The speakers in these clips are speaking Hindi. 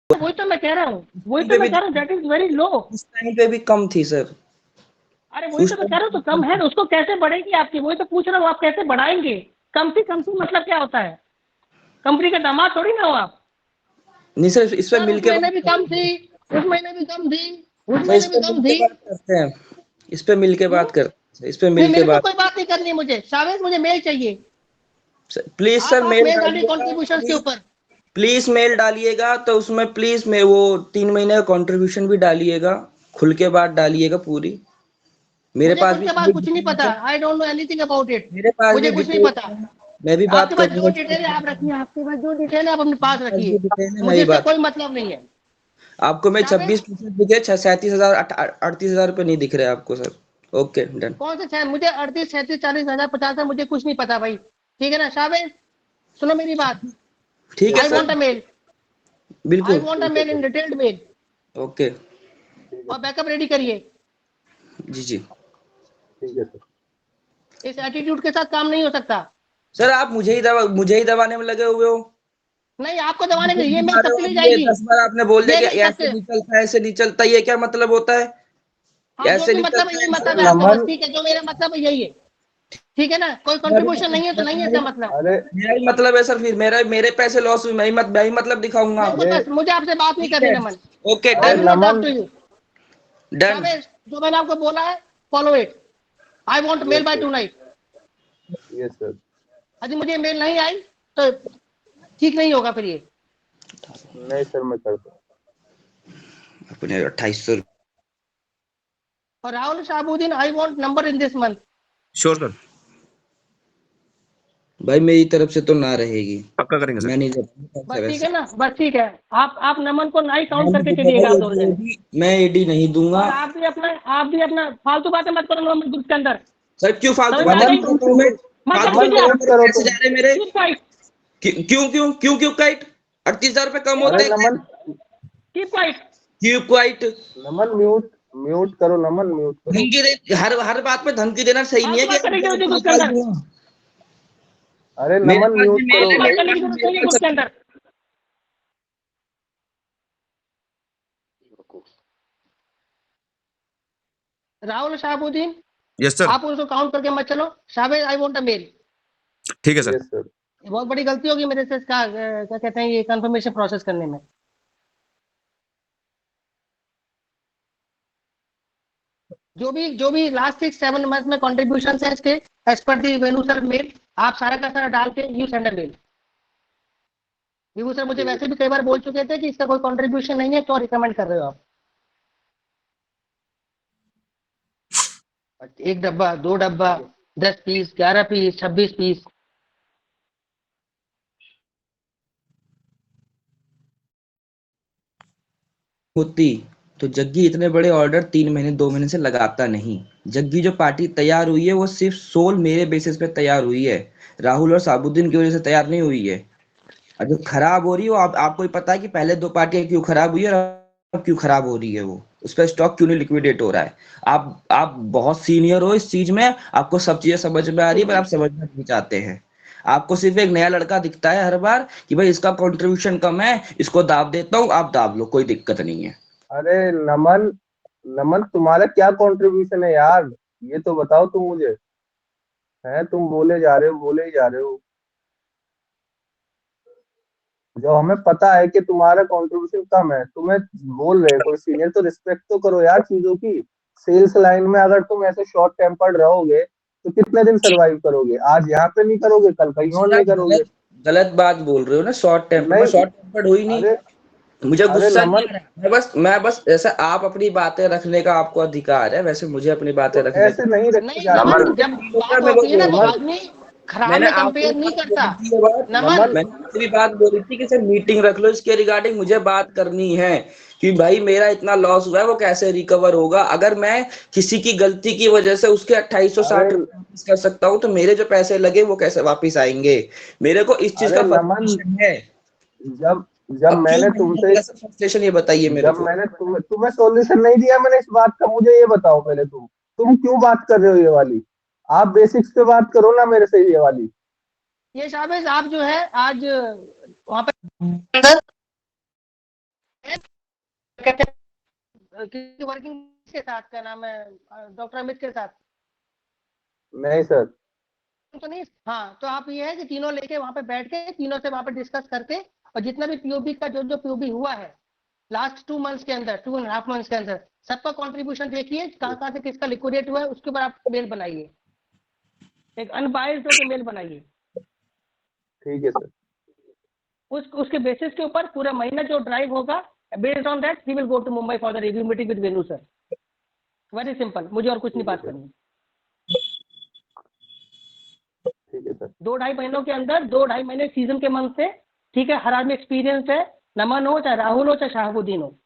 वही तो मैं कह रहा हूँ, दैट इज वेरी लो। उस टाइम पे भी कम थी सर। अरे वही उस तो मैं कह टाइम रहा हूँ, तो कम है तो उसको कैसे बढ़ेगी आपकी, वही तो पूछ रहा हूँ, आप कैसे बढ़ाएंगे? कम से मतलब क्या होता है? कंपनी का दामाद थोड़ी ना हो आप। नहीं सर, इस पे सर मिल उस के महीने बात भी कम थी, उस महीने भी कम थी, उस सर, इस महीने भी पे मिल कम के थी। बात करते हैं, इस पे मिल के बात करते हैं, इस पे फिर मिल के मेरे को बात। कोई बात नहीं करनी है, मुझे शावेज, मुझे मेल चाहिए। प्लीज सर आप मेल मेल डालिए डालिएगा, कॉन्ट्रीब्यूशन के ऊपर। प्लीज मेल डालिएगा, तो उसमें प्लीज मैं वो 3 महीने का कंट्रीब्यूशन भी डालिएगा, खुल के बात डालिएगा पूरी। मेरे मुझे पास खुद भी के पास पूरी कुछ नहीं डिटेल्स पता, है, I don't know anything about it. मेरे पास मुझे भी कुछ नहीं डिटेल्स पता। है, मैं भी बात आपके पास जो करूंगा। डिटेल है आप रखिए, आपके पास जो डिटेल है आप अपने पास पास भी रखिए, डिटेल है, मैं मुझे भी इससे बात। कोई मतलब नहीं है। आपको मैं शामिल 26% दिखे, 37,000 38,000 रुपये नहीं दिख रहे आपको सर। Okay done. कौन से मुझे 38, 37, 40,000 50,000 मुझे कुछ नहीं पता भाई, ठीक है ना शामिल? सुनो मेरी बात। ठीक है I want sir, a mail, I बिल्कुल। Want a mail in detailed mail, okay. और बैकअप रेडी करिए। जी जी। ठीक है सर। इस एटीट्यूड के साथ काम नहीं हो सकता। सर आप मुझे ही दबाने में लगे हुए हो। नहीं, आपको दबाने के ये मेल दबा रहे हो, सबके लिए अब ये जाएगी। 10 बार आपने बोल दिया ये कि नहीं ऐसे सबके। नहीं चलता, ऐसे नहीं चलता, ये क्या मतलब होता है? हाँ, जो ऐसे भी नहीं मतलब है चलता, यही ऐसे मतलब अरे है नहीं आपका, बस नमन, ठीक है, जो मेरा मतलब है यही है, ठीक है ना? कोई मेरा भी कंट्रीब्यूशन नहीं है तो नहीं है इसका मतलब, मतलब। अरे मेरा ही मतलब है सर, फिर मेरे पैसे लॉस हुए, मैं ही मतलब दिखाऊंगा। मेरे को अरे बस, मुझे आपसे बात नहीं ठीक करनी है, नमन। ओके आई अरे will done. Not talk Naman. To you. Done. शाबाश, जो मैंने आपको बोला है follow it. I want mail yes bye sir, tonight. Yes sir. यदि मुझे मेल नहीं आई तो ठीक नहीं होगा फिर ये। नहीं सर, मैं करता हूँ। अपने 2800। और Rahul Shahabuddin, I want number in this month. Sure sir, भाई मेरी तरफ से तो ना रहेगी, पक्का करेंगे सर। मैं नहीं दे बस ठीक वैसे। है ना, बस ठीक है। आप नमन को नहीं मैं काउंट नहीं करके दूंगा चलिएगा भाई, आप 2 दिन। मैं एडी नहीं दूंगा। और आप भी अपना फालतू बातें मत करो नमन ग्रुप के अंदर। सर क्यों फालतू समझ में आ बातें नमन गई? कर रहा हूँ मैं? मत कर फालतू नमन कीजिए बातें कर, आप। म्यूट मेरे करो पैसे तुम। जा रहे हैं मेरे। कीप क्वाइट, क्यों काइट? 38,000 रुपये कम कीप होते अरे हैं? नमन, कीप क्वाइट। क्यों क्वाइट? नमन म्यूट, म्यूट करो नमन, म्यूट करो। धमकी दे, हर बात पे धमकी देना सही नहीं है फालतू कि बात करने की जरूरत नहीं ग्रुप के निकाल अंदर। दूंगा। अरे मेरे नमन पास भी म्यूट मेल करो है, फालतू बात भाई। करने की जरूरत नहीं है ग्रुप के अंदर। Rahul Shahabuddin, yes sir. आप उसको काउंट करके मत चलो। शाबाश, आई वांट अ मेल। ठीक है सर। Yes sir. ये बहुत बड़ी गलती होगी मेरे से इसका क्या कहते हैं ये कंफर्मेशन प्रोसेस करने में। जो भी लास्ट 6-7 मंथ में कंट्रीब्यूशन है इसके, एज पर दी वेणु सर मेल, आप सारा का सारा डाल के you send a mail. Vibhu sir मुझे ठीक है वैसे सर। भी कई बार बोल चुके थे कि इसका कोई कंट्रीब्यूशन नहीं है, क्यों रिकमेंड कर रहे हो आप? 1 डब्बा, 2 डब्बा, 10 पीस, 11 पीस, 26 पीस। होती तो जग्गी इतने बड़े ऑर्डर 3 महीने 2 महीने से लगाता नहीं। जग्गी जो पार्टी तैयार हुई है वो सिर्फ सोल मेरे बेसिस पे तैयार हुई है, राहुल और साबुद्दीन की वजह से तैयार नहीं हुई है। और जो खराब हो रही है वो आपको ही पता है कि पहले 2 पार्टियां क्यों खराब हुई है और अब क्यों खराब हो रही है, वो उस पर स्टॉक क्यों नहीं लिक्विडेट हो रहा है। आप बहुत सीनियर हो इस चीज में, आपको सब चीजें समझ में आ रही है, पर आप समझना नहीं चाहते हैं। आपको सिर्फ एक नया लड़का दिखता है हर बार कि भाई इसका कंट्रीब्यूशन कम है, इसको दाब देता हूँ, आप दाब लो, कोई दिक्कत नहीं है। अरे नमन, नमन तुम्हारा क्या कंट्रीब्यूशन है यार? ये तो बताओ तुम मुझे। है तुम बोले जा रहे हो, बोले ही जा रहे हो। जो हमें पता है कि तुम्हारा कंट्रीब्यूशन कम है, तुम्हें बोल रहे हैं कोई सीनियर, तो रिस्पेक्ट तो करो यार चीजों की। सेल्स लाइन में अगर तुम ऐसे शॉर्ट टेम्पर्ड रहोगे तो कितने दिन सरवाइव करोगे? आज यहाँ पे नहीं करोगे, कल कहीं और जी नहीं आप करोगे। गलत गलत बात बोल रहे हो ना, शॉर्ट टेम्पर, मैं नहीं। शॉर्ट टेम्पर्ड हुई नहीं। अरे, मुझे अरे गुस्सा नहीं नमन, आ रहा, मैं बस ऐसा, आप अपनी बातें रखने का आपको अधिकार है, वैसे मुझे अपनी बातें तो रखने ऐसे नहीं का। रखी नहीं जाती नमन, है। जब फील होता है, बात मैं वो होती है ना बोल तो रहा नमन, हूँ। आदमी खराब मैंने में आपसे भी कंपेयर नहीं बात करता। बोली थी ये बात, नमन, नमन, मैंने आपसे भी बात बोली थी कि सर मीटिंग रख लो इसके रिगार्डिंग, मुझे बात करनी है कि भाई मेरा इतना लॉस हुआ है वो कैसे रिकवर होगा। अगर मैं किसी की गलती की वजह से उसके 2860 अरे, रुपये वापस कर सकता हूँ, तो मेरे जो पैसे लगे वो कैसे वापस आएंगे? मेरे को इस चीज अरे का नमन, फ्रस्ट्रेशन है। जब जब अब क्यों मैंने होने तुमसे लगा सब फ्रस्ट्रेशन, ये बताइए मेरे जब को। मैंने तुम्हें तुम्हें सॉल्यूशन नहीं दिया मैंने इस बात का, मुझे ये बताओ पहले तुम क्यों बात कर रहे हो ये वाली? आप बेसिक्स पे बात करो ना मेरे से ये वाली। ये शाबाश, आप जो है आज वहां पे किसी वर्किंग के साथ, क्या नाम है, डॉक्टर अमित के साथ नहीं सर। तो नहीं? हाँ, तो आप ये है कि तीनों लेके वहां पे बैठ के तीनों से वहां पे डिस्कस करके, और जितना भी पीओबी का जो जो पीओबी हुआ है लास्ट 2 मंथ्स के अंदर, 2.5 मंथ्स के अंदर, सबका कंट्रीब्यूशन देखिए, कहाँ से किसका लिक्विडेट हुआ है, उसके ऊपर आप मेल बनाइए, एक अनबायस्ड होकर मेल बनाइए। ठीक है सर। उसके बेसिस के ऊपर पूरा महीना जो ड्राइव होगा, based on that he will go to Mumbai for the review meeting with Venu sir. Very simple, मुझे और कुछ नहीं बात करनी। ठीक है सर। 2-2.5 महीनों के अंदर, 2-2.5 महीने सीजन के मंथ से, ठीक है, हर आदमी एक्सपीरियंस है, नमन हो चाहे राहुल हो चाहे शहाबुद्दीन हो,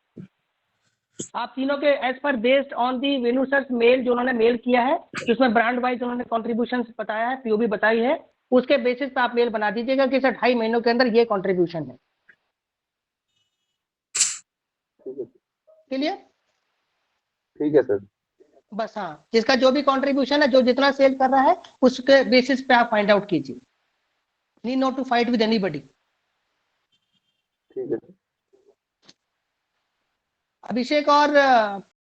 आप तीनों के एज पर based on the Venu sir mail जो उन्होंने मेल किया है, जिसमें ब्रांड वाइज उन्होंने कॉन्ट्रीब्यूशन बताया है, पीओबी बताई है, उसके बेसिस पे आप मेल बना दीजिएगा कि सर 2.5 महीनों के अंदर ये कॉन्ट्रीब्यूशन है। क्लियर? ठीक है सर। बस हाँ, जिसका जो भी कंट्रीब्यूशन है, जो जितना सेल कर रहा है, उसके बेसिस पे आप फाइंड आउट कीजिए। Need not to fight with anybody. ठीक है सर। अभिषेक और